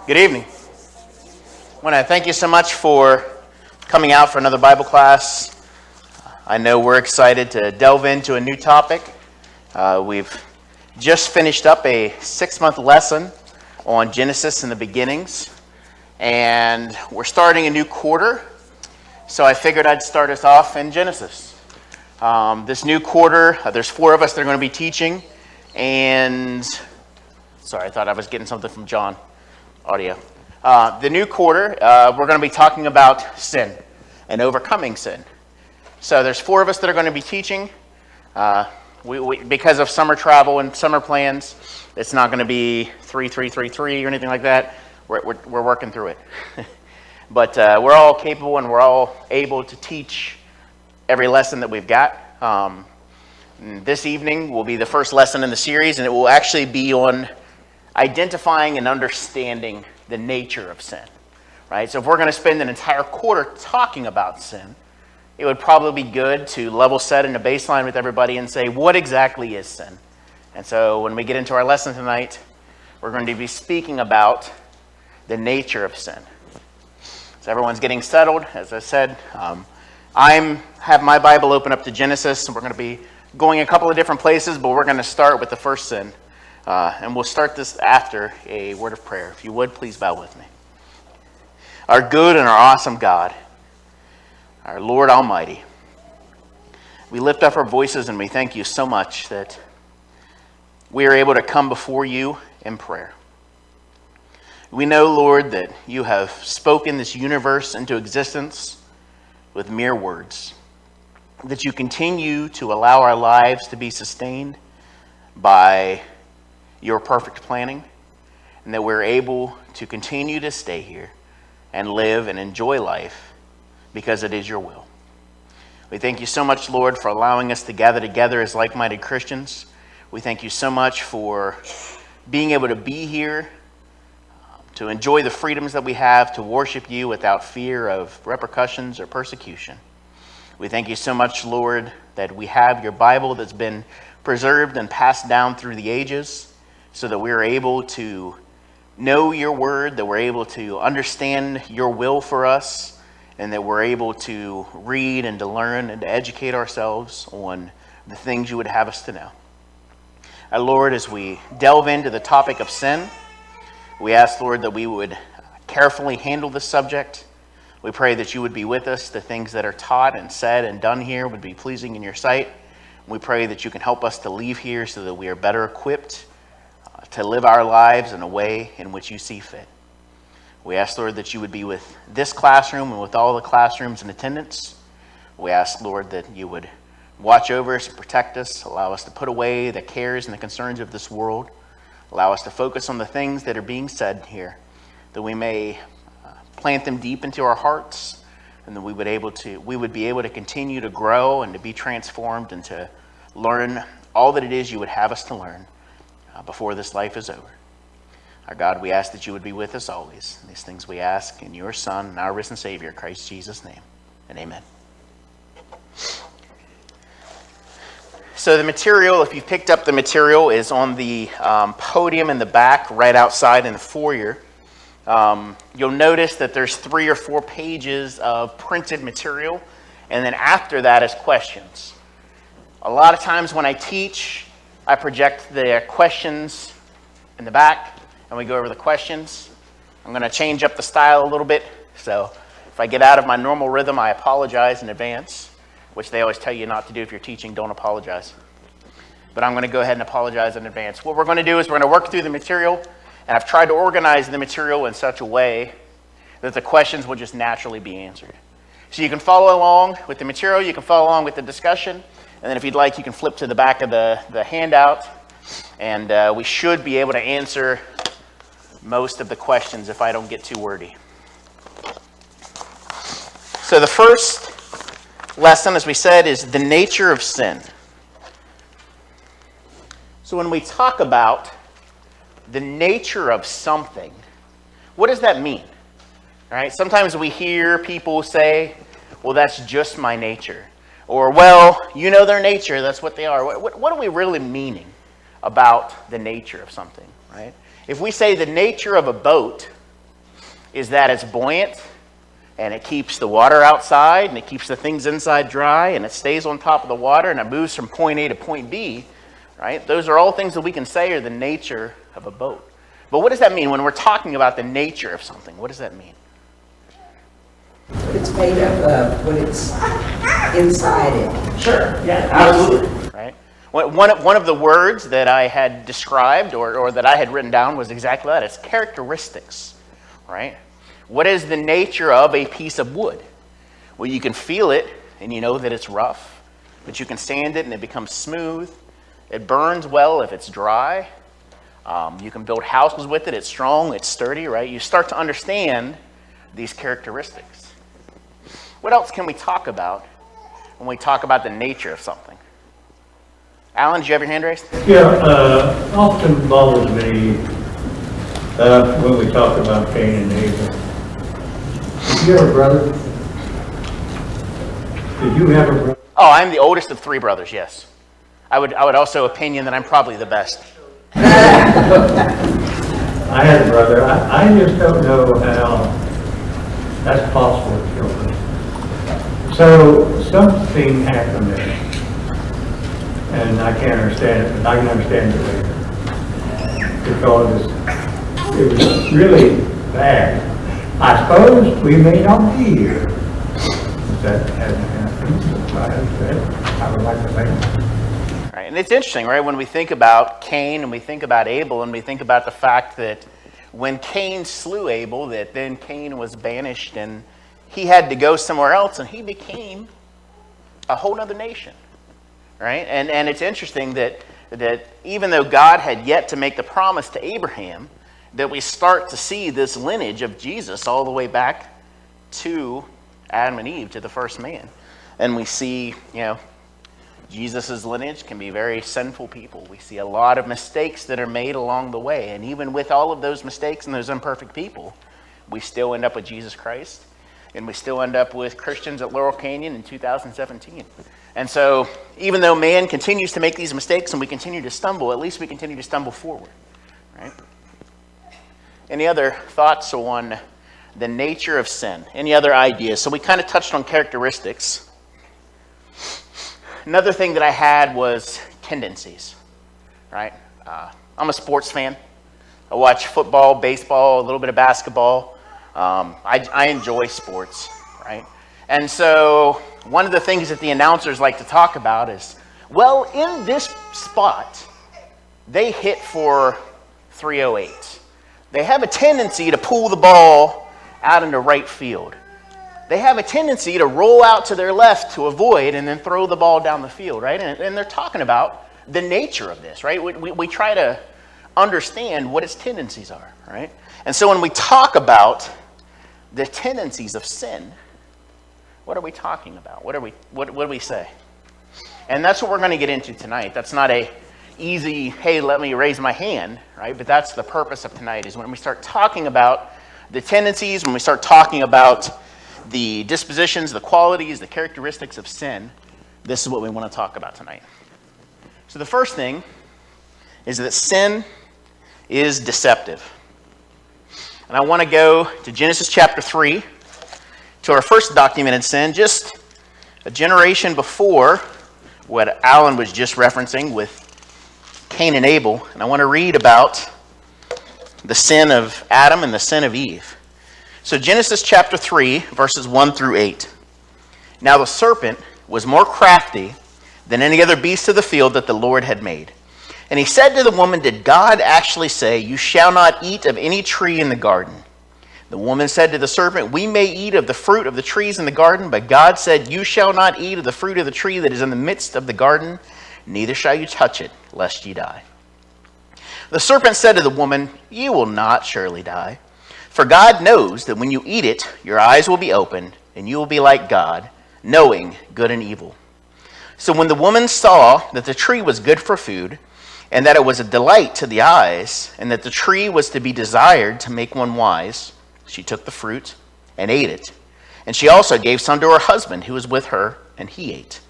Good evening. I want to thank you so much for coming out for another Bible class. I know we're excited to delve into a new topic. We've just finished up a 6-month lesson on Genesis and the beginnings, and we're starting a new quarter, so I figured I'd start us off in Genesis. This new quarter, there's 4 of us that are going to be teaching, and sorry, I thought I was getting something from John. Audio. The new quarter, we're going to be talking about sin and overcoming sin. So there's 4 of us that are going to be teaching. Because of summer travel and summer plans, it's not going to be 3 or anything like that. We're working through it. But we're all capable and we're all able to teach every lesson that we've got. This evening will be the first lesson in the series, and it will actually be on identifying and understanding the nature of sin, right? So if we're going to spend an entire quarter talking about sin, it would probably be good to level set in a baseline with everybody and say, what exactly is sin? And so when we get into our lesson tonight, we're going to be speaking about the nature of sin. So everyone's getting settled. As I said, I have my Bible open up to Genesis, and we're going to be going a couple of different places, but we're going to start with the first sin. And we'll start this after a word of prayer. If you would, please bow with me. Our good and our awesome God, our Lord Almighty, we lift up our voices and we thank you so much that we are able to come before you in prayer. We know, Lord, that you have spoken this universe into existence with mere words, that you continue to allow our lives to be sustained by your perfect planning, and that we're able to continue to stay here and live and enjoy life because it is your will. We thank you so much, Lord, for allowing us to gather together as like-minded Christians. We thank you so much for being able to be here, to enjoy the freedoms that we have, to worship you without fear of repercussions or persecution. We thank you so much, Lord, that we have your Bible that's been preserved and passed down through the ages, so that we're able to know your word, that we're able to understand your will for us, and that we're able to read and to learn and to educate ourselves on the things you would have us to know. Our Lord, as we delve into the topic of sin, we ask, Lord, that we would carefully handle this subject. We pray that you would be with us. The things that are taught and said and done here would be pleasing in your sight. We pray that you can help us to leave here so that we are better equipped to live our lives in a way in which you see fit. We ask, Lord, that you would be with this classroom and with all the classrooms in attendance. We ask, Lord, that you would watch over us and protect us, allow us to put away the cares and the concerns of this world, allow us to focus on the things that are being said here, that we may plant them deep into our hearts, and that we would be able to continue to grow and to be transformed and to learn all that it is you would have us to learn before this life is over. Our God, we ask that you would be with us always. These things we ask in your Son and our risen Savior, Christ Jesus' name, and amen. So the material, if you picked up the material, is on the podium in the back, right outside in the foyer. You'll notice that there's 3 or 4 pages of printed material, and then after that is questions. A lot of times when I teach, I project the questions in the back, and we go over the questions. I'm going to change up the style a little bit, so if I get out of my normal rhythm, I apologize in advance, which they always tell you not to do if you're teaching. Don't apologize. But I'm going to go ahead and apologize in advance. What we're going to do is we're going to work through the material, and I've tried to organize the material in such a way that the questions will just naturally be answered. So you can follow along with the material, you can follow along with the discussion, and then if you'd like, you can flip to the back of the handout, and we should be able to answer most of the questions if I don't get too wordy. So the first lesson, as we said, is the nature of sin. So when we talk about the nature of something, what does that mean? All right, sometimes we hear people say, well, that's just my nature. Or, well, you know their nature, that's what they are. What are we really meaning about the nature of something, right? If we say the nature of a boat, is that it's buoyant, and it keeps the water outside, and it keeps the things inside dry, and it stays on top of the water, and it moves from point A to point B, right? Those are all things that we can say are the nature of a boat. But what does that mean when we're talking about the nature of something? What does that mean? What it's made up of, what it's inside it. Sure, yeah, absolutely. Right? One of the words that I had described or that I had written down was exactly that. It's characteristics, right? What is the nature of a piece of wood? Well, you can feel it and you know that it's rough, but you can sand it and it becomes smooth. It burns well if it's dry. You can build houses with it. It's strong, it's sturdy, right? You start to understand these characteristics. What else can we talk about when we talk about the nature of something? Alan, did you have your hand raised? Yeah, often bothers me when we talk about Cain and Abel. Did you have a brother? Did you have a brother? Oh, I'm the oldest of 3 brothers, yes. I would also opinion that I'm probably the best. I had a brother. I just don't know how that's possible with children. So something happened there, and I can't understand it, but I can understand it later because it was really bad. I suppose we may not be here if that hasn't happened. I would like to think. Right, and it's interesting, right? When we think about Cain and we think about Abel and we think about the fact that when Cain slew Abel, that then Cain was banished and he had to go somewhere else and he became a whole other nation, right? And it's interesting that even though God had yet to make the promise to Abraham, that we start to see this lineage of Jesus all the way back to Adam and Eve, to the first man. And we see, Jesus' lineage can be very sinful people. We see a lot of mistakes that are made along the way. And even with all of those mistakes and those imperfect people, we still end up with Jesus Christ. And we still end up with Christians at Laurel Canyon in 2017. And so even though man continues to make these mistakes and we continue to stumble, at least we continue to stumble forward. Right? Any other thoughts on the nature of sin? Any other ideas? So we kind of touched on characteristics. Another thing that I had was tendencies, right? I'm a sports fan. I watch football, baseball, a little bit of basketball. I enjoy sports, right? And so one of the things that the announcers like to talk about is, well, in this spot, they hit for 308. They have a tendency to pull the ball out into right field. They have a tendency to roll out to their left to avoid and then throw the ball down the field, right? And they're talking about the nature of this, right? We try to understand what its tendencies are, right? And so when we talk about the tendencies of sin, what are we talking about? What do we say? And that's what we're going to get into tonight. That's not a easy, hey, let me raise my hand, right? But that's the purpose of tonight, is when we start talking about the tendencies, when we start talking about the dispositions, the qualities, the characteristics of sin, this is what we want to talk about tonight. So the first thing is that sin is deceptive. And I want to go to Genesis chapter 3, to our first documented sin, just a generation before what Alan was just referencing with Cain and Abel. And I want to read about the sin of Adam and the sin of Eve. So Genesis chapter 3, verses 1 through 8. Now the serpent was more crafty than any other beast of the field that the Lord had made. And he said to the woman, did God actually say, you shall not eat of any tree in the garden? The woman said to the serpent, we may eat of the fruit of the trees in the garden, but God said, you shall not eat of the fruit of the tree that is in the midst of the garden, neither shall you touch it, lest ye die. The serpent said to the woman, you will not surely die. For God knows that when you eat it, your eyes will be opened, and you will be like God, knowing good and evil. So when the woman saw that the tree was good for food, and that it was a delight to the eyes, and that the tree was to be desired to make one wise, she took the fruit and ate it. And she also gave some to her husband who was with her, and he ate.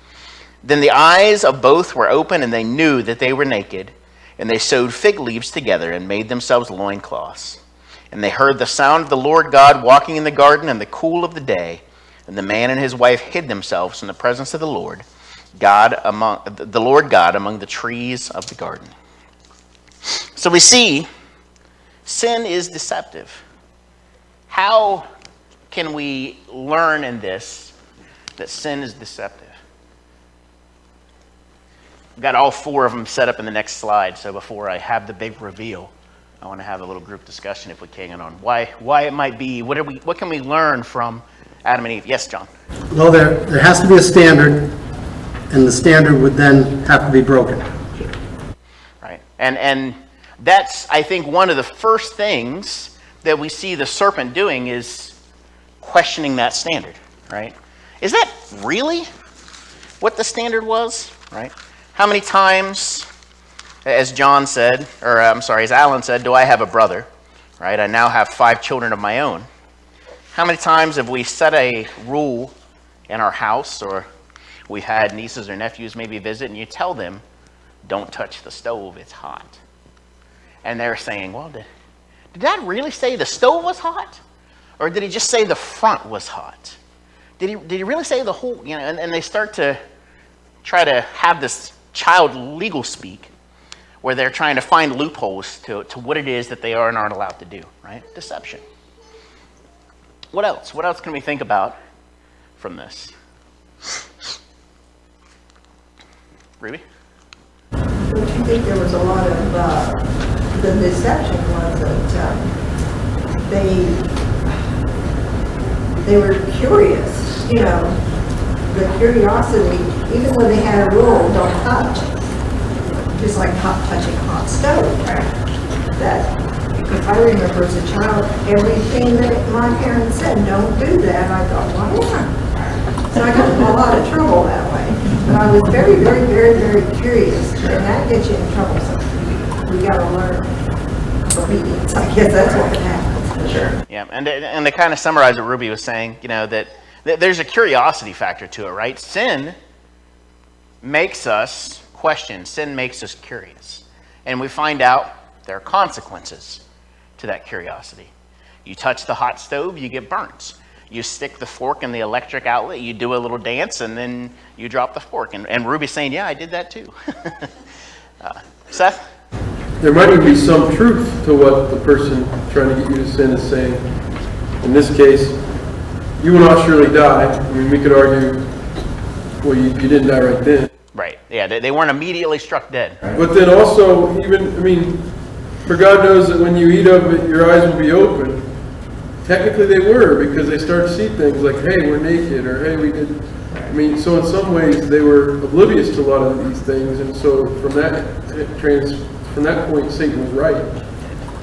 Then the eyes of both were open, and they knew that they were naked, and they sewed fig leaves together and made themselves loincloths. And they heard the sound of the Lord God walking in the garden in the cool of the day. And the man and his wife hid themselves in the presence of the Lord God among the trees of the garden. So we see sin is deceptive. How can we learn in this that sin is deceptive? I've got all four of them set up in the next slide, so before I have the big reveal, I want to have a little group discussion if we can on why it might be. What can we learn from Adam and Eve? Yes, John. Well, there has to be a standard, and the standard would then have to be broken. Right, and that's, I think, one of the first things that we see the serpent doing is questioning that standard. Right? Is that really what the standard was? Right? How many times, as John said, or I'm sorry, as Alan said, do I have a brother? Right? I now have 5 children of my own. How many times have we set a rule in our house, or we've had nieces or nephews maybe visit, and you tell them, don't touch the stove, it's hot. And they're saying, well, did Dad really say the stove was hot? Or did he just say the front was hot? Did he really say the whole, and they start to try to have this child legal speak where they're trying to find loopholes to what it is that they are and aren't allowed to do, right? Deception. What else? What else can we think about from this? Ruby? Don't you think there was a lot of, the deception was that they were curious, the curiosity, even when they had a rule, don't touch, just like touching a hot stove. That, if I remember as a child, everything that my parents said, don't do that, I thought, why not? So I got in a lot of trouble that way. But I was very, very, very, very curious, and that gets you in trouble. So we got to learn obedience. I guess that's what happens. Sure. Yeah, and to kind of summarize what Ruby was saying, that there's a curiosity factor to it, right? Sin makes us question. Sin makes us curious. And we find out there are consequences to that curiosity. You touch the hot stove, you get burnt. You stick the fork in the electric outlet, you do a little dance, and then you drop the fork. And Ruby's saying, yeah, I did that too. Seth? There might even be some truth to what the person trying to get you to sin is saying. In this case, you will not surely die. I mean, we could argue, well, you didn't die right then. Right, yeah, they weren't immediately struck dead. But then also, for God knows that when you eat of it, your eyes will be open. Technically they were, because they start to see things like, hey, we're naked, or hey, we did. So in some ways they were oblivious to a lot of these things, and so from that point, Satan was right.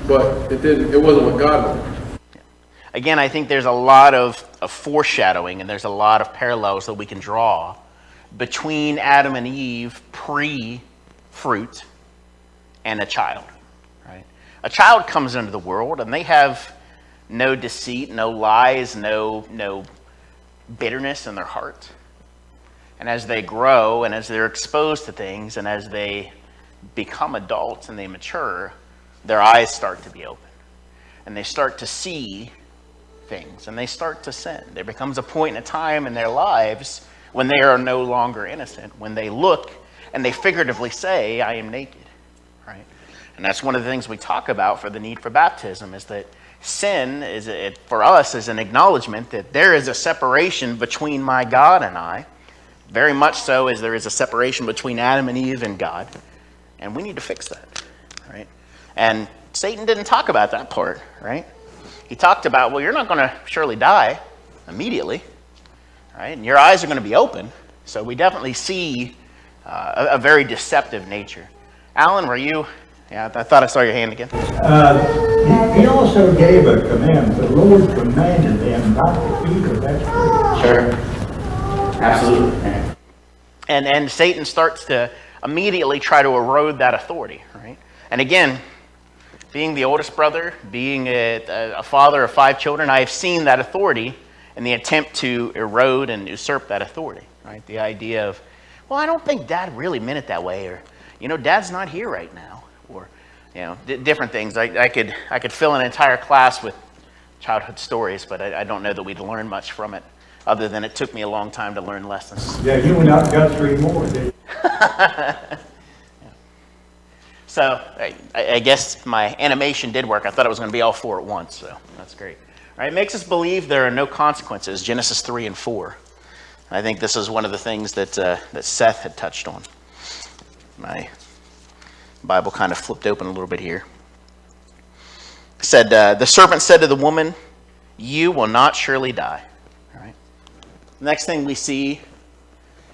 But it wasn't what God wanted. Again, I think there's a lot of foreshadowing, and there's a lot of parallels that we can draw between Adam and Eve pre-fruit and a child. Right? A child comes into the world, and they have no deceit, no lies, no bitterness in their heart. And as they grow, and as they're exposed to things, and as they become adults and they mature, their eyes start to be open. And they start to see things, and they start to sin. There becomes a point in time in their lives when they are no longer innocent, when they look and they figuratively say, I am naked. Right? And that's one of the things we talk about for the need for baptism, is that sin for us is an acknowledgement that there is a separation between my God and I, very much so as there is a separation between Adam and Eve and God, and we need to fix that, right? And Satan didn't talk about that part, right? He talked about, well, you're not going to surely die immediately, right? And your eyes are going to be open, so we definitely see a very deceptive nature. Alan, were you? Yeah, I thought I saw your hand again. He also gave a command. The Lord commanded them not to eat of that tree. Sure. Absolutely. And Satan starts to immediately try to erode that authority, right? And again, being the oldest brother, being a father of 5 children, I have seen that authority and the attempt to erode and usurp that authority, right? The idea of, well, I don't think Dad really meant it that way, or, Dad's not here right now. Or, different things. I could fill an entire class with childhood stories, but I don't know that we'd learn much from it, other than it took me a long time to learn lessons. Yeah, you went out and got 3 more, didn't you? So I guess my animation did work. I thought it was going to be all 4 at once, so that's great. All right, it makes us believe there are no consequences, Genesis 3 and 4. I think this is one of the things that Seth had touched on. My Bible kind of flipped open a little bit here. It said, the serpent said to the woman, "You will not surely die." All right. The next thing we see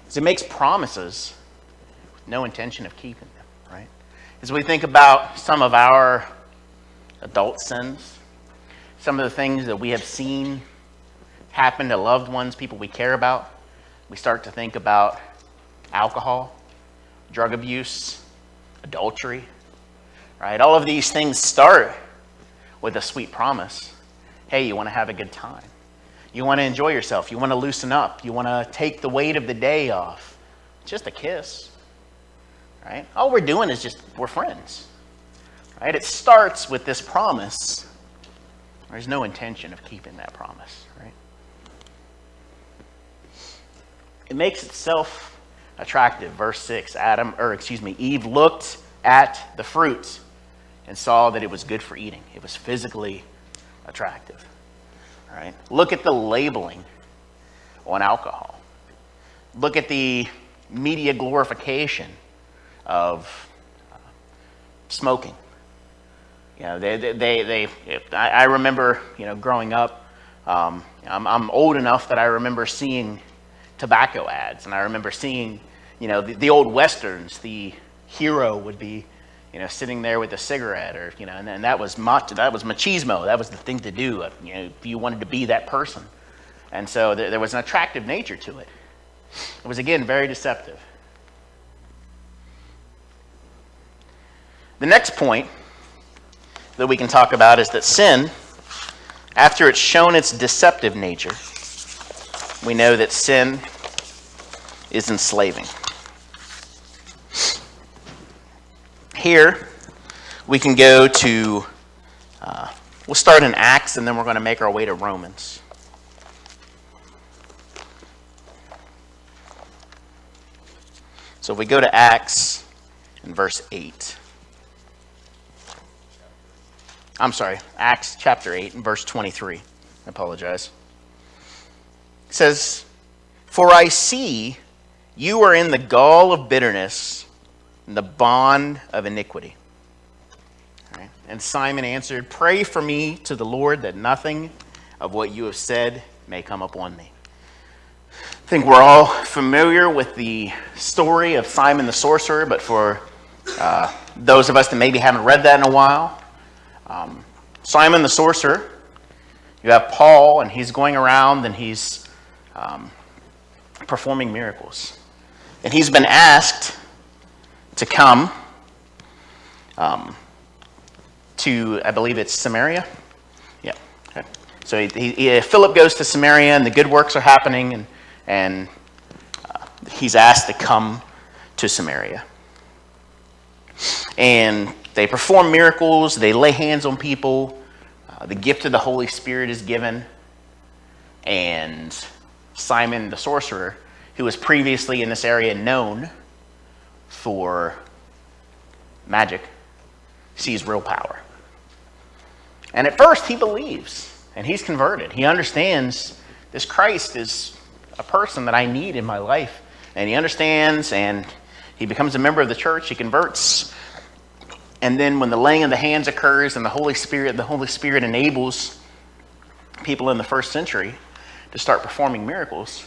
is it makes promises with no intention of keeping them. Right. As we think about some of our adult sins, some of the things that we have seen happen to loved ones, people we care about, we start to think about alcohol, drug abuse, adultery, right? All of these things start with a sweet promise. Hey, you want to have a good time. You want to enjoy yourself. You want to loosen up. You want to take the weight of the day off. Just a kiss, right? All we're doing is we're friends, right? It starts with this promise. There's no intention of keeping that promise, right? It makes itself attractive. Verse 6, Eve looked at the fruit and saw that it was good for eating. It was physically attractive. All right? Look at the labeling on alcohol. Look at the media glorification of smoking. I remember, growing up, I'm old enough that I remember seeing tobacco ads, and I remember seeing, the old westerns. The hero would be, sitting there with a cigarette, or and that was machismo. That was the thing to do. If you wanted to be that person, and so there was an attractive nature to it. It was again very deceptive. The next point that we can talk about is that sin, after it's shown its deceptive nature, we know that sin is enslaving. Here, we can go to, we'll start in Acts, and then we're going to make our way to Romans. So if we go to Acts in verse 8. I'm sorry, Acts chapter 8 and verse 23. I apologize. It says, "For I see you are in the gall of bitterness and the bond of iniquity." All right. And Simon answered, "Pray for me to the Lord that nothing of what you have said may come upon me." I think we're all familiar with the story of Simon the sorcerer, but for those of us that maybe haven't read that in a while, Simon the sorcerer, you have Paul, and he's going around and he's performing miracles. And he's been asked to come to, I believe it's Samaria. Yeah. Okay. So Philip goes to Samaria, and the good works are happening, and he's asked to come to Samaria. And they perform miracles, they lay hands on people, the gift of the Holy Spirit is given, and Simon the sorcerer, who was previously in this area known for magic, sees real power. And at first he believes, and he's converted. He understands this Christ is a person that I need in my life, and he understands, and he becomes a member of the church, he converts. And then when the laying of the hands occurs and the Holy Spirit enables people in the first century to start performing miracles,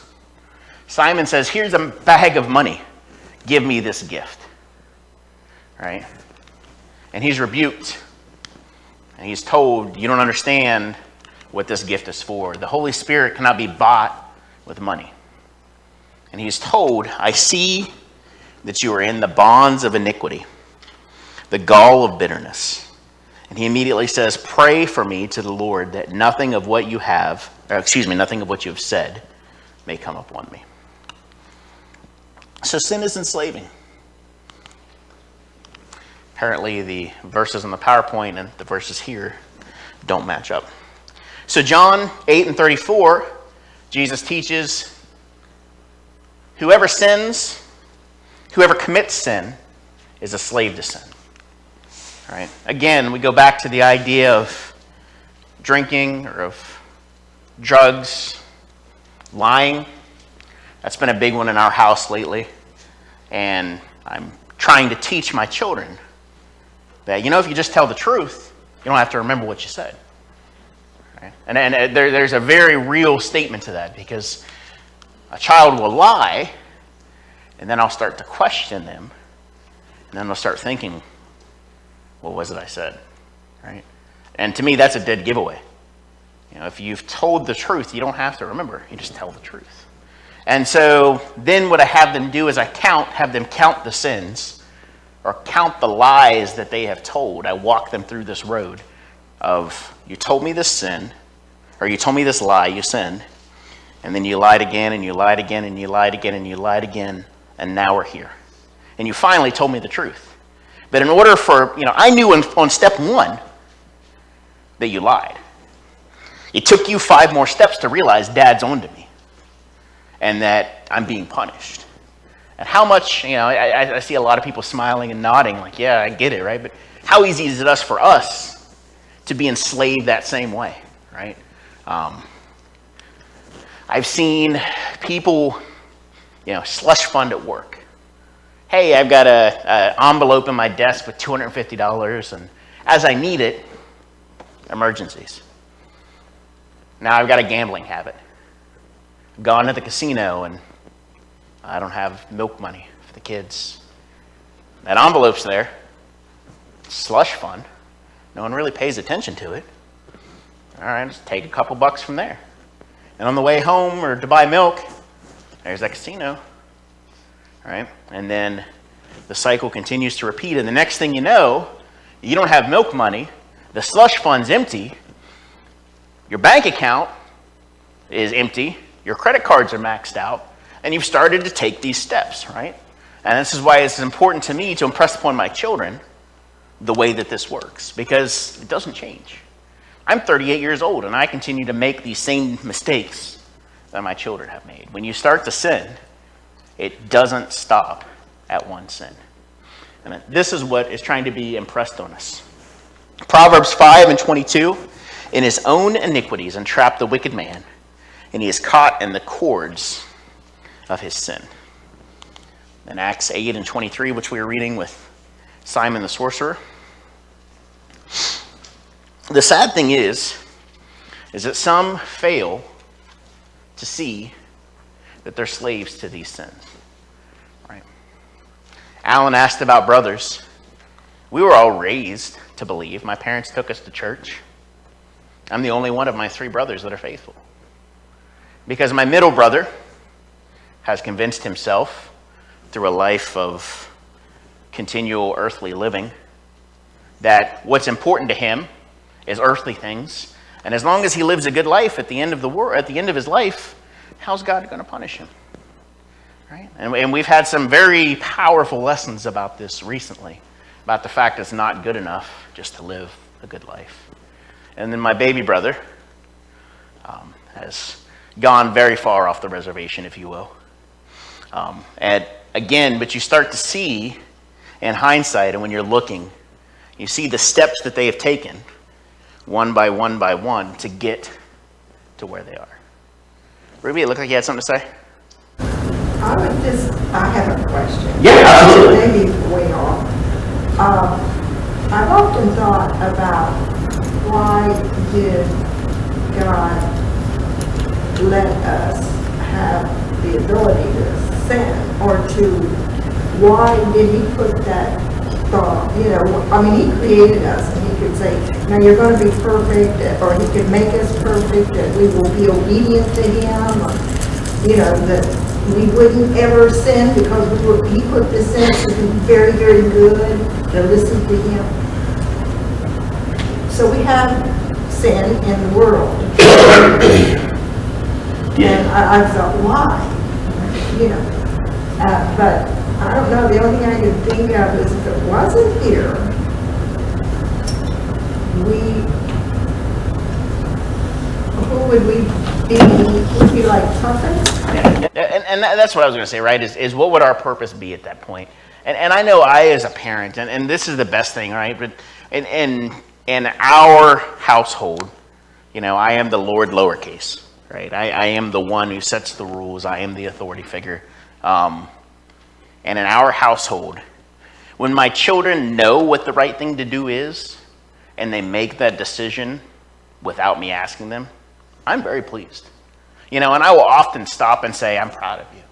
Simon says, "Here's a bag of money. Give me this gift." Right? And he's rebuked. And he's told, "You don't understand what this gift is for. The Holy Spirit cannot be bought with money." And he's told, "I see that you are in the bonds of iniquity, the gall of bitterness." And he immediately says, "Pray for me to the Lord that nothing of what you have said may come upon me." So sin is enslaving. Apparently the verses on the PowerPoint and the verses here don't match up. So John 8:34, Jesus teaches, whoever sins, whoever commits sin is a slave to sin. All right? Again, we go back to the idea of drinking or of drugs, lying. That's been a big one in our house lately. And I'm trying to teach my children that, if you just tell the truth, you don't have to remember what you said. Right? And there's a very real statement to that, because a child will lie, and then I'll start to question them, and then they'll start thinking, what was it I said? Right? And to me, that's a dead giveaway. If you've told the truth, you don't have to remember. You just tell the truth. And so then what I have them do is have them count the sins, or count the lies that they have told. I walk them through this road of, you told me this sin, or you told me this lie, you sinned, and then you lied again, and you lied again, and you lied again, and you lied again, and now we're here. And you finally told me the truth. But in order for, I knew on step 1 that you lied. It took you 5 more steps to realize Dad's on to me, and that I'm being punished. And how much, I see a lot of people smiling and nodding like, yeah, I get it, right? But how easy is it for us to be enslaved that same way, right? I've seen people, slush fund at work. Hey, I've got an envelope in my desk with $250, and as I need it, emergencies. Now I've got a gambling habit. Gone to the casino, and I don't have milk money for the kids. That envelope's there. Slush fund. No one really pays attention to it. All right, just take a couple bucks from there. And on the way home or to buy milk, there's that casino. All right, and then the cycle continues to repeat. And the next thing you know, you don't have milk money. The slush fund's empty. Your bank account is empty. Your credit cards are maxed out. And you've started to take these steps, right? And this is why it's important to me to impress upon my children the way that this works, because it doesn't change. I'm 38 years old, and I continue to make these same mistakes that my children have made. When you start to sin, it doesn't stop at one sin. And this is what is trying to be impressed on us. Proverbs 5:22, in his own iniquities entrap the wicked man, and he is caught in the cords of his sin. And Acts 8:23, which we were reading with Simon the sorcerer. The sad thing is that some fail to see that they're slaves to these sins. Right? Alan asked about brothers. We were all raised to believe. My parents took us to church. I'm the only one of my 3 brothers that are faithful. Because my middle brother has convinced himself through a life of continual earthly living that what's important to him is earthly things, and as long as he lives a good life at the end of his life, how's God going to punish him? Right? And we've had some very powerful lessons about this recently, about the fact it's not good enough just to live a good life. And then my baby brother has gone very far off the reservation, if you will. But you start to see in hindsight, and when you're looking, you see the steps that they have taken one by one to get to where they are. Ruby, it looked like you had something to say? I have a question. Yeah, absolutely. Maybe way off. I've often thought about why did God let us have the ability to sin, or why did he put that thought, he created us, and he could say, now you're going to be perfect, or he could make us perfect, and we will be obedient to him, or, that we wouldn't ever sin because he put this in us to be very, very good, to listen to him. So we have sin in the world. And I thought, why? But I don't know, the only thing I could think of is if it wasn't here, who would we be? Would we like puppets? And that's what I was going to say, right, is what would our purpose be at that point? And I know I, as a parent, and this is the best thing, right, but in our household, you know, I am the Lord lowercase, right? I am the one who sets the rules. I am the authority figure. And in our household, when my children know what the right thing to do is, and they make that decision without me asking them, I'm very pleased. You know, and I will often stop and say, I'm proud of you.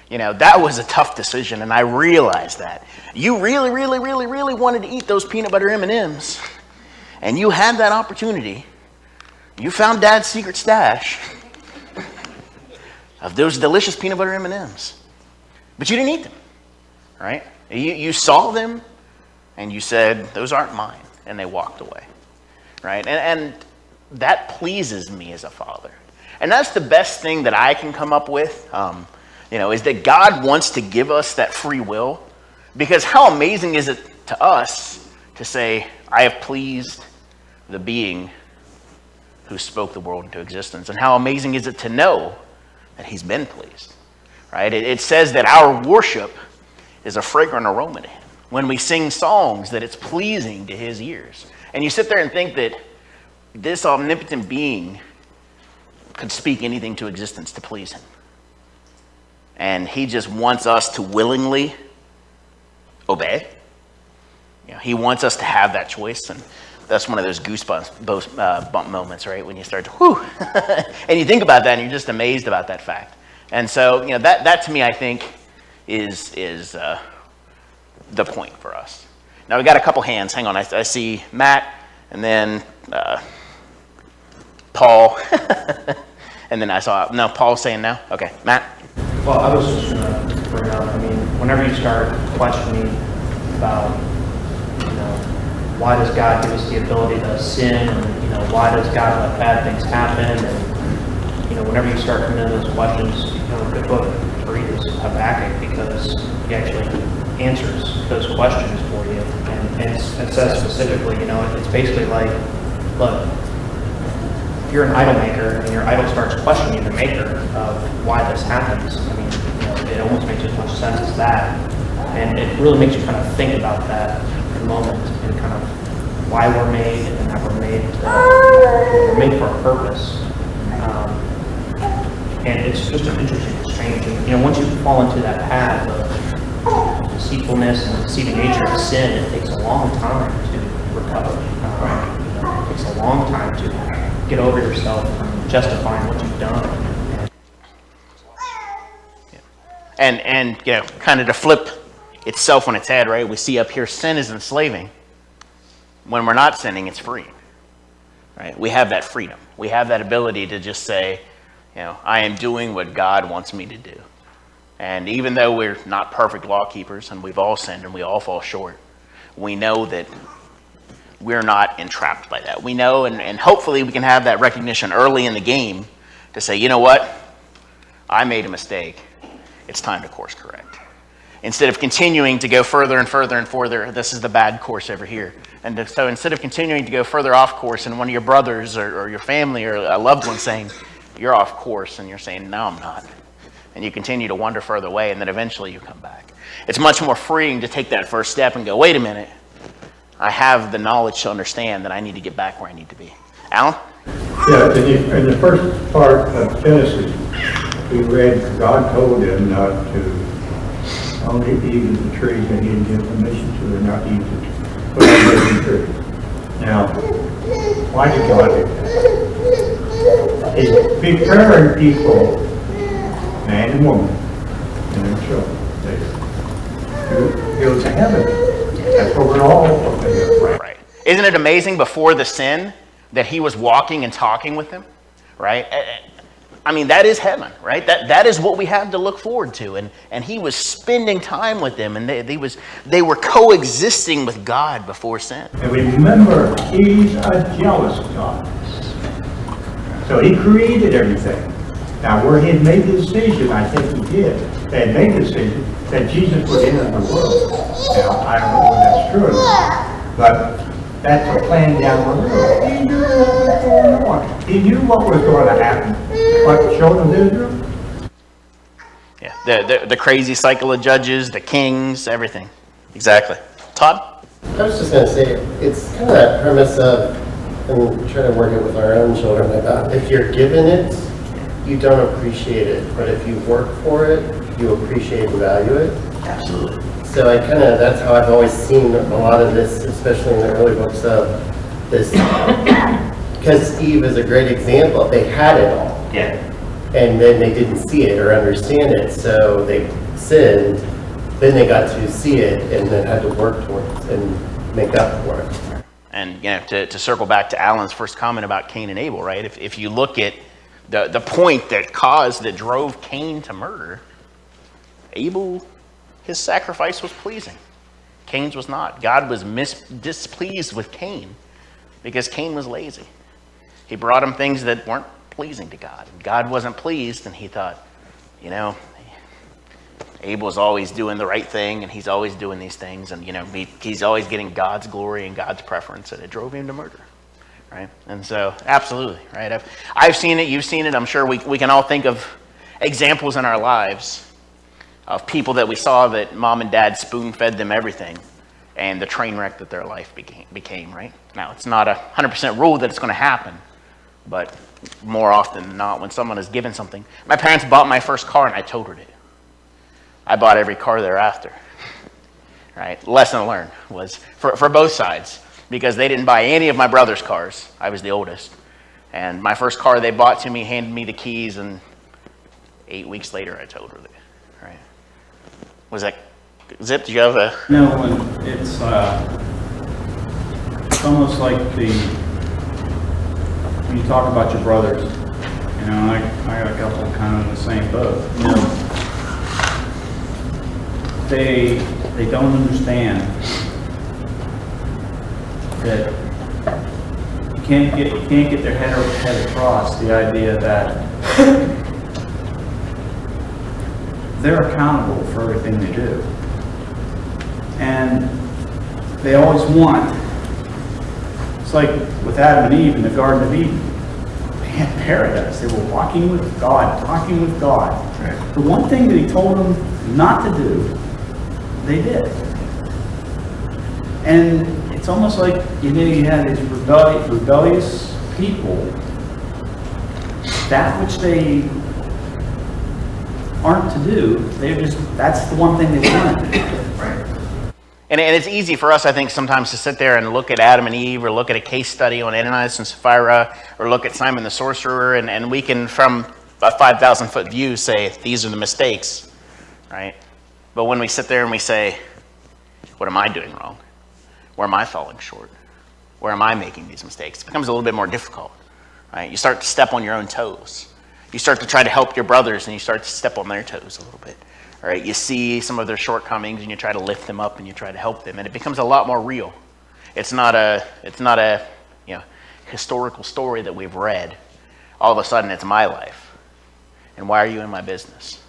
You know, that was a tough decision, and I realized that. You really, really, really, really wanted to eat those peanut butter M&Ms, and you had that opportunity. You found Dad's secret stash of those delicious peanut butter M&Ms, but you didn't eat them, right? You saw them, and you said, those aren't mine, and they walked away, right? And that pleases me as a father. And that's the best thing that I can come up with, you know, is that God wants to give us that free will. Because how amazing is it to us to say, I have pleased the being who spoke the world into existence? And how amazing is it to know that he's been pleased, right? It says that our worship is a fragrant aroma to him. When we sing songs, that it's pleasing to his ears. And you sit there and think that this omnipotent being could speak anything to existence to please him. And he just wants us to willingly obey. You know, he wants us to have that choice. And that's one of those goosebumps bump moments, right? When you start to, whew, and you think about that and you're just amazed about that fact. And so, you know, that to me, I think is the point for us. Now we got a couple hands. Hang on. I see Matt and then Paul. And then I saw, no, Paul's saying now. Okay, Matt. Well, I was just going to bring up, I mean, whenever you start questioning about, you know, why does God give us the ability to sin, and, you know, why does God let bad things happen, and, you know, whenever you start coming into those questions, you know, a good book to read is Habakkuk, because he actually answers those questions for you, and it says specifically, you know, it's basically like, look, if you're an idol maker and your idol starts questioning the maker of why this happens, I mean, you know, it almost makes as much sense as that. And it really makes you kind of think about that for a moment and kind of why we're made and that we're made for a purpose. And it's just an interesting exchange. And, you know, once you fall into that path of deceitfulness and deceiving nature of sin, it takes a long time to recover. It takes a long time to get over yourself and justifying what you've done. And you know, kind of to flip itself on its head, right? We see up here, sin is enslaving. When we're not sinning, it's free, right? We have that freedom. We have that ability to just say, you know, I am doing what God wants me to do. And even though we're not perfect law keepers and we've all sinned and we all fall short, we know that we're not entrapped by that. We know, and hopefully we can have that recognition early in the game to say, you know what? I made a mistake. It's time to course correct. Instead of continuing to go further and further and further, this is the bad course over here. And so instead of continuing to go further off course and one of your brothers or your family or a loved one saying, you're off course, and you're saying, no, I'm not. And you continue to wander further away, and then eventually you come back. It's much more freeing to take that first step and go, wait a minute. I have the knowledge to understand that I need to get back where I need to be. Alan? Yeah, in the first part of Genesis, we read God told them not to only eat of the trees that he had given permission to, and not eat of the forbidden tree. Now, why did God do that? He's preparing people, man and woman, and their children, to go to heaven. That's what we're all right. Isn't it amazing before the sin that he was walking and talking with them, right? I mean, that is heaven, right? That is what we have to look forward to. And he was spending time with them, and they were coexisting with God before sin. And remember, he's a jealous God. So he created everything. Now, where he had made the decision, I think he did, they had made the decision, that Jesus was in the world. Now, I don't know whether that's true or not, but that's a plan down the road. He knew what was going on. He knew what was going to happen. But the children of Israel, Yeah, the crazy cycle of judges, the kings, everything. Exactly. Todd? I was just going to say, it's kind of that premise of, and trying to work it with our own children, about if you're given it, you don't appreciate it. But if you work for it, you appreciate and value it. Absolutely. So that's how I've always seen a lot of this, especially in the early books of this. Because Eve is a great example. They had it all. Yeah. And then they didn't see it or understand it, so they sinned. Then they got to see it and then had to work towards it and make up for it. And to circle back to Alan's first comment about Cain and Abel, right? If you look at the point that drove Cain to murder, Abel, his sacrifice was pleasing. Cain's was not. God was displeased with Cain because Cain was lazy. He brought him things that weren't pleasing to God. And God wasn't pleased, and he thought, Abel's always doing the right thing, and he's always doing these things, and he's always getting God's glory and God's preference, and it drove him to murder, right? And so, absolutely, right? I've seen it, you've seen it. I'm sure we can all think of examples in our lives of people that we saw that mom and dad spoon-fed them everything, and the train wreck that their life became, right? Now, it's not 100% rule that it's going to happen, but more often than not, when someone is given something. My parents bought my first car, and I totaled it. I bought every car thereafter, right? Lesson learned was for both sides, because they didn't buy any of my brother's cars. I was the oldest. And my first car they bought to me, handed me the keys, and 8 weeks later I totaled it, right? Was that, Zip, did you have a... No, when it's almost like when you talk about your brothers, I got a couple kind of in the same boat, They don't understand that you can't get their head across the idea that they're accountable for everything they do, and they always want. It's like with Adam and Eve in the Garden of Eden. They had paradise. They were walking with God, talking with God. Right. The one thing that He told them not to do, they did. And it's almost like, you had these rebellious people, that which they aren't to do, that's the one thing they want to do. Right. And it's easy for us, I think, sometimes to sit there and look at Adam and Eve, or look at a case study on Ananias and Sapphira, or look at Simon the sorcerer, and we can, from a 5,000-foot view, say, these are the mistakes, right? But when we sit there and we say, what am I doing wrong? Where am I falling short? Where am I making these mistakes? It becomes a little bit more difficult, right? You start to step on your own toes. You start to try to help your brothers, and you start to step on their toes a little bit, right? You see some of their shortcomings, and you try to lift them up, and you try to help them, and it becomes a lot more real. It's not a historical story that we've read. All of a sudden, it's my life, and why are you in my business,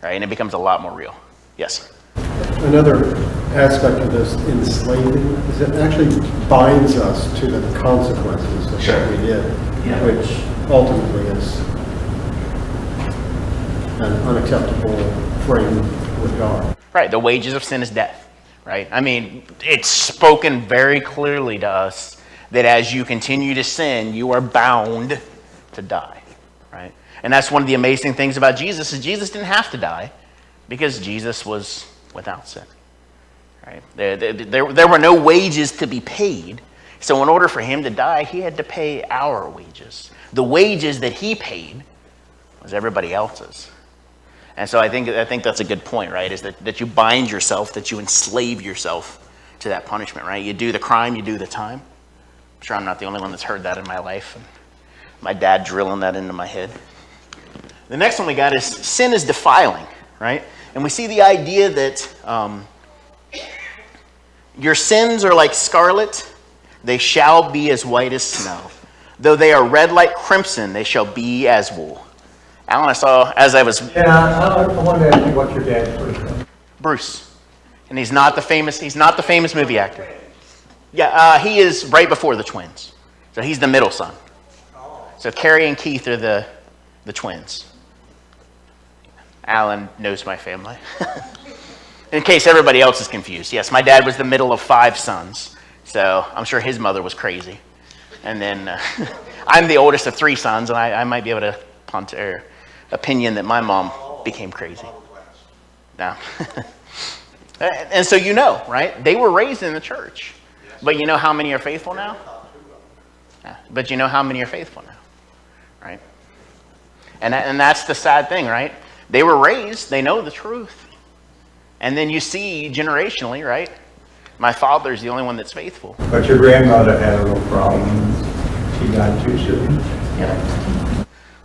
right? And it becomes a lot more real. Yes. Another aspect of this enslaving is it actually binds us to the consequences of what we did, which ultimately is an unacceptable frame with God. Right. The wages of sin is death, right? I mean, it's spoken very clearly to us that as you continue to sin, you are bound to die, right? And that's one of the amazing things about Jesus, is Jesus didn't have to die because Jesus was without sin, right? There were no wages to be paid. So in order for him to die, he had to pay our wages. The wages that he paid was everybody else's. And so I think that's a good point, right? Is that you bind yourself, that you enslave yourself to that punishment, right? You do the crime, you do the time. I'm sure I'm not the only one that's heard that in my life. And my dad drilling that into my head. The next one we got is sin is defiling, right? And we see the idea that your sins are like scarlet, they shall be as white as snow. Though they are red like crimson, they shall be as wool. Alan, I saw as I was... Yeah, I wanted to ask you what your dad's first name. Bruce. And he's not the famous movie actor. Yeah, he is right before the twins. So he's the middle son. So Carrie and Keith are the twins. Alan knows my family. In case everybody else is confused. Yes, my dad was the middle of 5 sons. So I'm sure his mother was crazy. And then I'm the oldest of 3 sons, and I might be able to punt or opinion that my mom became crazy. No. And so you know, right? They were raised in the church. But you know how many are faithful now? Yeah. But you know how many are faithful now, right? And that's the sad thing, right? They were raised, they know the truth. And then you see generationally, right? My father's the only one that's faithful. But your grandmother had a little problem. She got 2 siblings. Yeah.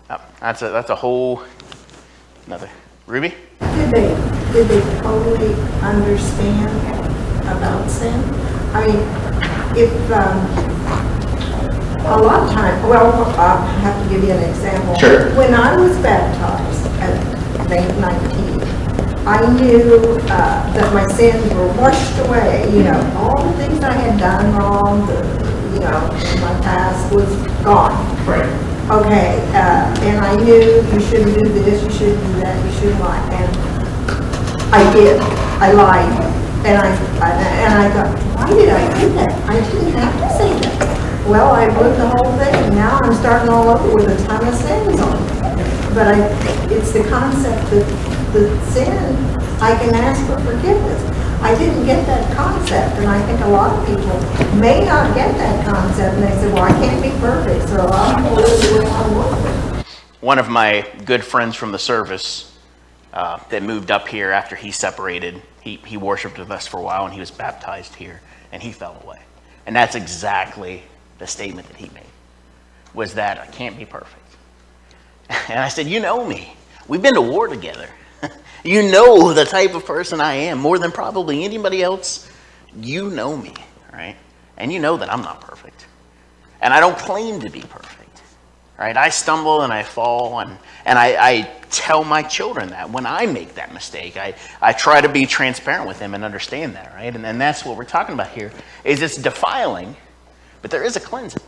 Oh, that's a whole another. Ruby? Did they totally understand about sin? I mean, if a lot of times, well, I'll have to give you an example. Sure. When I was baptized at 19, I knew that my sins were washed away. You know, all the things I had done wrong, in my past was gone. Right. Okay, and I knew you shouldn't do this, you shouldn't do that, you shouldn't lie, and I did. I lied, and I thought, why did I do that? I didn't have to say that. Well, I blew the whole thing. Now I'm starting all over with a ton of sins on it. But it's the concept that the sin, I can ask for forgiveness. I didn't get that concept, and I think a lot of people may not get that concept, and they say, well, I can't be perfect, so I'm going to live the way I want. One of my good friends from the service that moved up here after he separated, he worshiped with us for a while, and he was baptized here, and he fell away. And that's exactly the statement that he made, was that I can't be perfect. And I said, you know me. We've been to war together. You know the type of person I am more than probably anybody else. You know me, right? And you know that I'm not perfect. And I don't claim to be perfect, right? I stumble and I fall, and I tell my children that when I make that mistake. I try to be transparent with them and understand that, right? And that's what we're talking about here, is it's defiling, but there is a cleansing.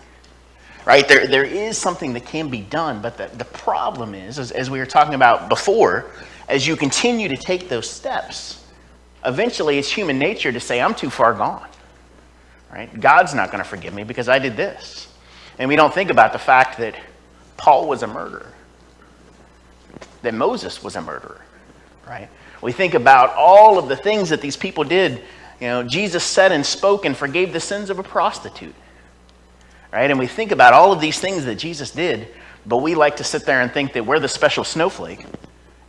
Right? There is something that can be done, but the problem is, as we were talking about before, as you continue to take those steps, eventually it's human nature to say, I'm too far gone. Right? God's not going to forgive me because I did this. And we don't think about the fact that Paul was a murderer, that Moses was a murderer. Right? We think about all of the things that these people did. You know, Jesus said and spoke and forgave the sins of a prostitute. Right? And we think about all of these things that Jesus did, but we like to sit there and think that we're the special snowflake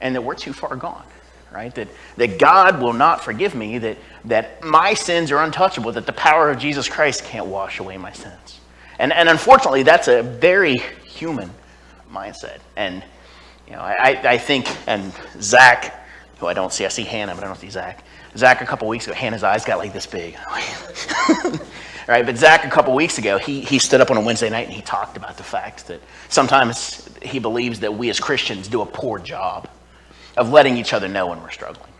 and that we're too far gone, right? That God will not forgive me, that my sins are untouchable, that the power of Jesus Christ can't wash away my sins. And unfortunately, that's a very human mindset. And I think, and Zach, who I don't see, I see Hannah, but I don't see Zach. Zach, a couple weeks ago, Hannah's eyes got like this big. Right, but Zach, a couple weeks ago, he stood up on a Wednesday night and he talked about the fact that sometimes he believes that we as Christians do a poor job of letting each other know when we're struggling,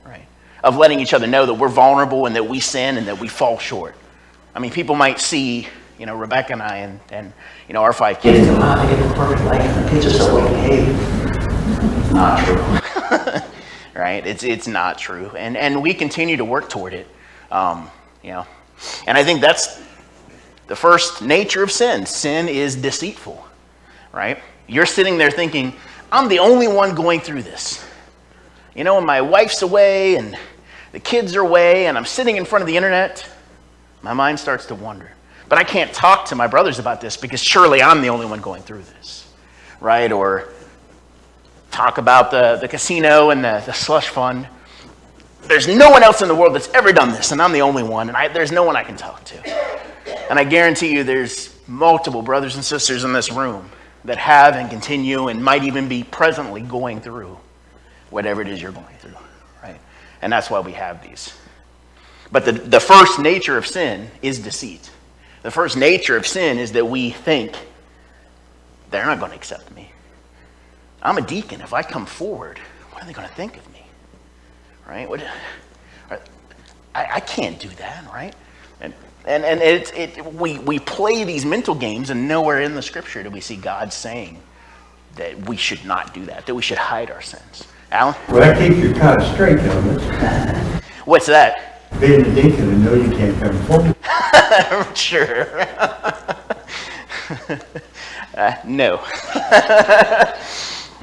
right? Of letting each other know that we're vulnerable and that we sin and that we fall short. I mean, people might see, Rebecca and I and our 5 kids, and they get the perfect life, and the kids are so well behaved. It's not true, right? It's not true, and we continue to work toward it, And I think that's the first nature of sin. Sin is deceitful, right? You're sitting there thinking, I'm the only one going through this. When my wife's away and the kids are away and I'm sitting in front of the internet, my mind starts to wander. But I can't talk to my brothers about this because surely I'm the only one going through this, right? Or talk about the casino and the slush fund. There's no one else in the world that's ever done this, and I'm the only one, and there's no one I can talk to. And I guarantee you there's multiple brothers and sisters in this room that have and continue and might even be presently going through whatever it is you're going through, right? And that's why we have these. But the first nature of sin is deceit. The first nature of sin is that we think they're not going to accept me. I'm a deacon. If I come forward, what are they going to think of me? right? I can't do that, right? And we play these mental games, and nowhere in the scripture do we see God saying that we should not do that, that we should hide our sins. Alan? Well, that keeps you kind of straight, don't it? What's that? Being a deacon and know you can't come forward. Sure. No.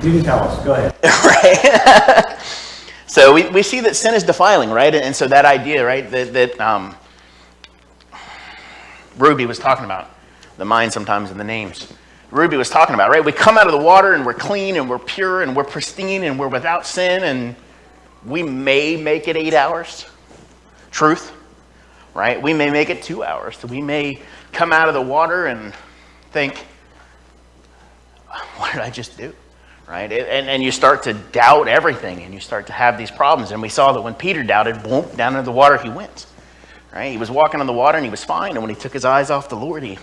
You can tell us, go ahead. Right? So we see that sin is defiling, right? And so that idea, right, that Ruby was talking about, the mind sometimes and the names. Ruby was talking about, right? We come out of the water and we're clean and we're pure and we're pristine and we're without sin, and we may make it 8 hours. Truth, right? We may make it 2 hours. So we may come out of the water and think, what did I just do? Right? And you start to doubt everything, and you start to have these problems. And we saw that when Peter doubted, boom, down into the water he went. Right? He was walking on the water and he was fine. And when he took his eyes off the Lord, he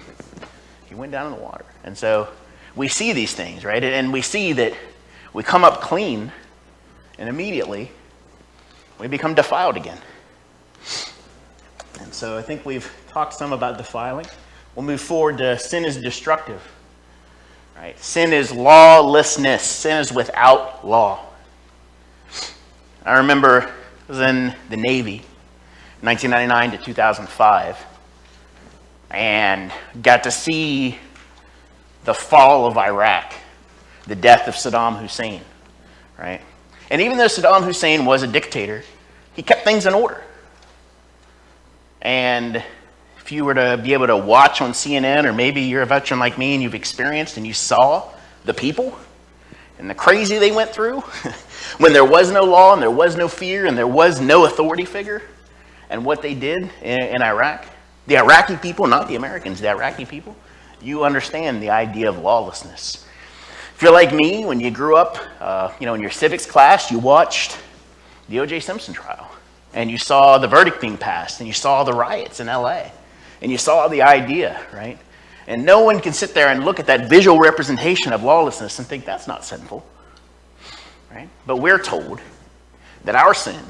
went down in the water. And so we see these things, right? And we see that we come up clean, and immediately we become defiled again. And so I think we've talked some about defiling. We'll move forward to sin is destructive. Right? Sin is lawlessness. Sin is without law. I remember I was in the Navy, 1999 to 2005, and got to see the fall of Iraq, the death of Saddam Hussein, right? And even though Saddam Hussein was a dictator, he kept things in order. And if you were to be able to watch on CNN, or maybe you're a veteran like me and you've experienced and you saw the people and the crazy they went through when there was no law and there was no fear and there was no authority figure, and what they did in Iraq, the Iraqi people, not the Americans, the Iraqi people, you understand the idea of lawlessness. If you're like me, when you grew up, in your civics class, you watched the O.J. Simpson trial, and you saw the verdict being passed, and you saw the riots in L.A., and you saw the idea, right? And no one can sit there and look at that visual representation of lawlessness and think that's not sinful, right? But we're told that our sin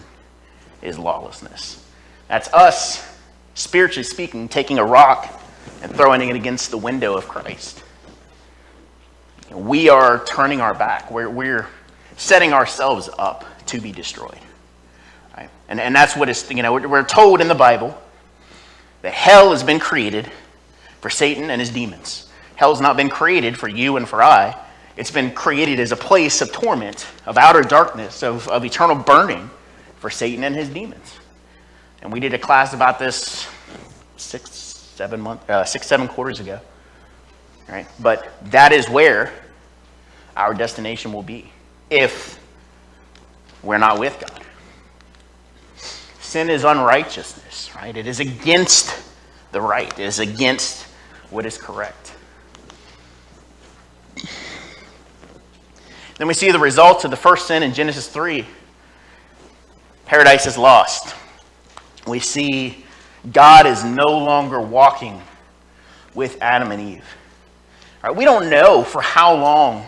is lawlessness. That's us, spiritually speaking, taking a rock and throwing it against the window of Christ. We are turning our back. We're setting ourselves up to be destroyed. Right? And that's what is, we're told in the Bible that hell has been created for Satan and his demons. Hell's not been created for you and for I. It's been created as a place of torment, of outer darkness, of eternal burning for Satan and his demons. And we did a class about this 6-7 quarters ago. Right? But that is where our destination will be if we're not with God. Sin is unrighteousness, right? It is against the right. It is against what is correct. Then we see the results of the first sin in Genesis 3. Paradise is lost. We see God is no longer walking with Adam and Eve. All right, we don't know for how long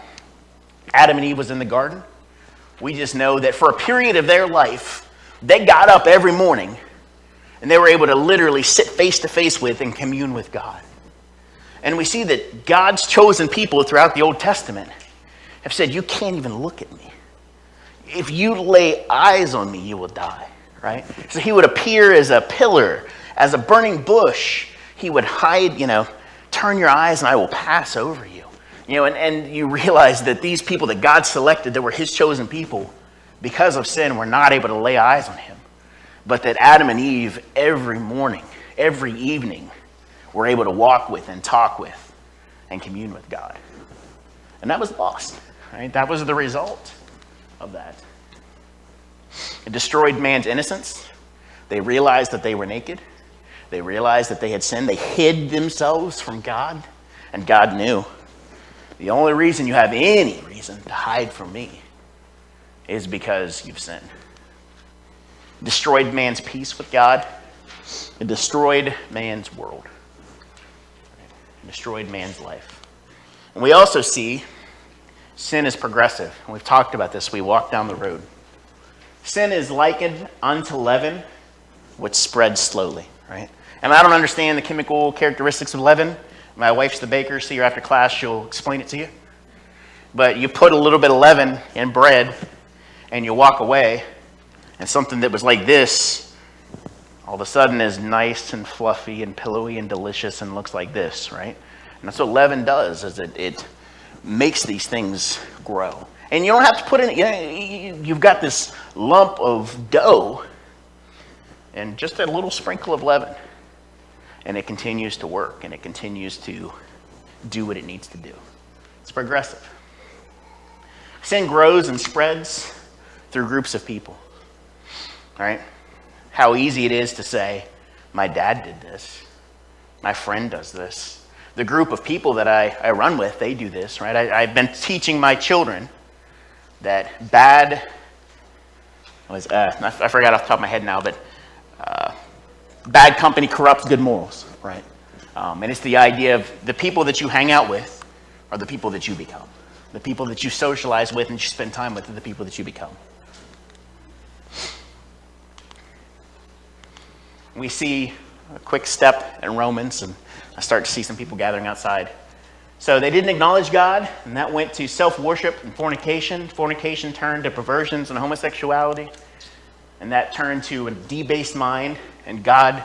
Adam and Eve was in the garden. We just know that for a period of their life, they got up every morning and they were able to literally sit face to face with and commune with God. And we see that God's chosen people throughout the Old Testament have said, you can't even look at me. If you lay eyes on me, you will die, right? So he would appear as a pillar, as a burning bush. He would hide, turn your eyes and I will pass over you. And you realize that these people that God selected, that were his chosen people, because of sin, were not able to lay eyes on him. But that Adam and Eve, every morning, every evening, were able to walk with and talk with and commune with God. And that was lost, right? That was the result of that. It destroyed man's innocence. They realized that they were naked. They realized that they had sinned. They hid themselves from God, and God knew. The only reason you have any reason to hide from me is because you've sinned. It destroyed man's peace with God. It destroyed man's world. It destroyed man's life. And we also see sin is progressive. And we've talked about this. We walk down the road. Sin is likened unto leaven, which spreads slowly, right? And I don't understand the chemical characteristics of leaven. My wife's the baker, see her after class, she'll explain it to you. But you put a little bit of leaven in bread, and you walk away, and something that was like this, all of a sudden is nice and fluffy and pillowy and delicious and looks like this, right? And that's what leaven does, is it makes these things grow. And you don't have to put in, you've got this lump of dough and just a little sprinkle of leaven. And it continues to work, and it continues to do what it needs to do. It's progressive. Sin grows and spreads through groups of people, right? How easy it is to say, my dad did this, my friend does this. The group of people that I run with, they do this, right? I've been teaching my children that bad, I forgot off the top of my head now, but bad company corrupts good morals, right? And it's the idea of the people that you hang out with are the people that you become. The people that you socialize with and you spend time with are the people that you become. We see a quick step in Romans, and I start to see some people gathering outside. So they didn't acknowledge God, and that went to self-worship and fornication. Fornication turned to perversions and homosexuality, and that turned to a debased mind, and God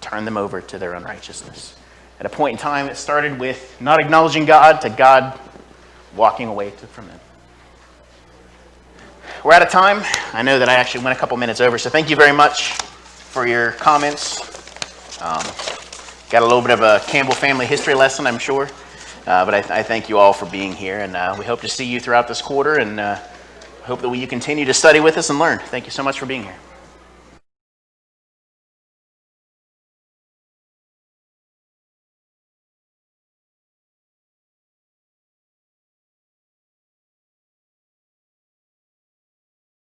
turned them over to their unrighteousness. At a point in time, it started with not acknowledging God to God walking away from them. We're out of time. I know that I actually went a couple minutes over, so thank you very much for your comments. Got a little bit of a Campbell family history lesson, I'm sure. But I thank you all for being here, and we hope to see you throughout this quarter, and hope that you continue to study with us and learn. Thank you so much for being here.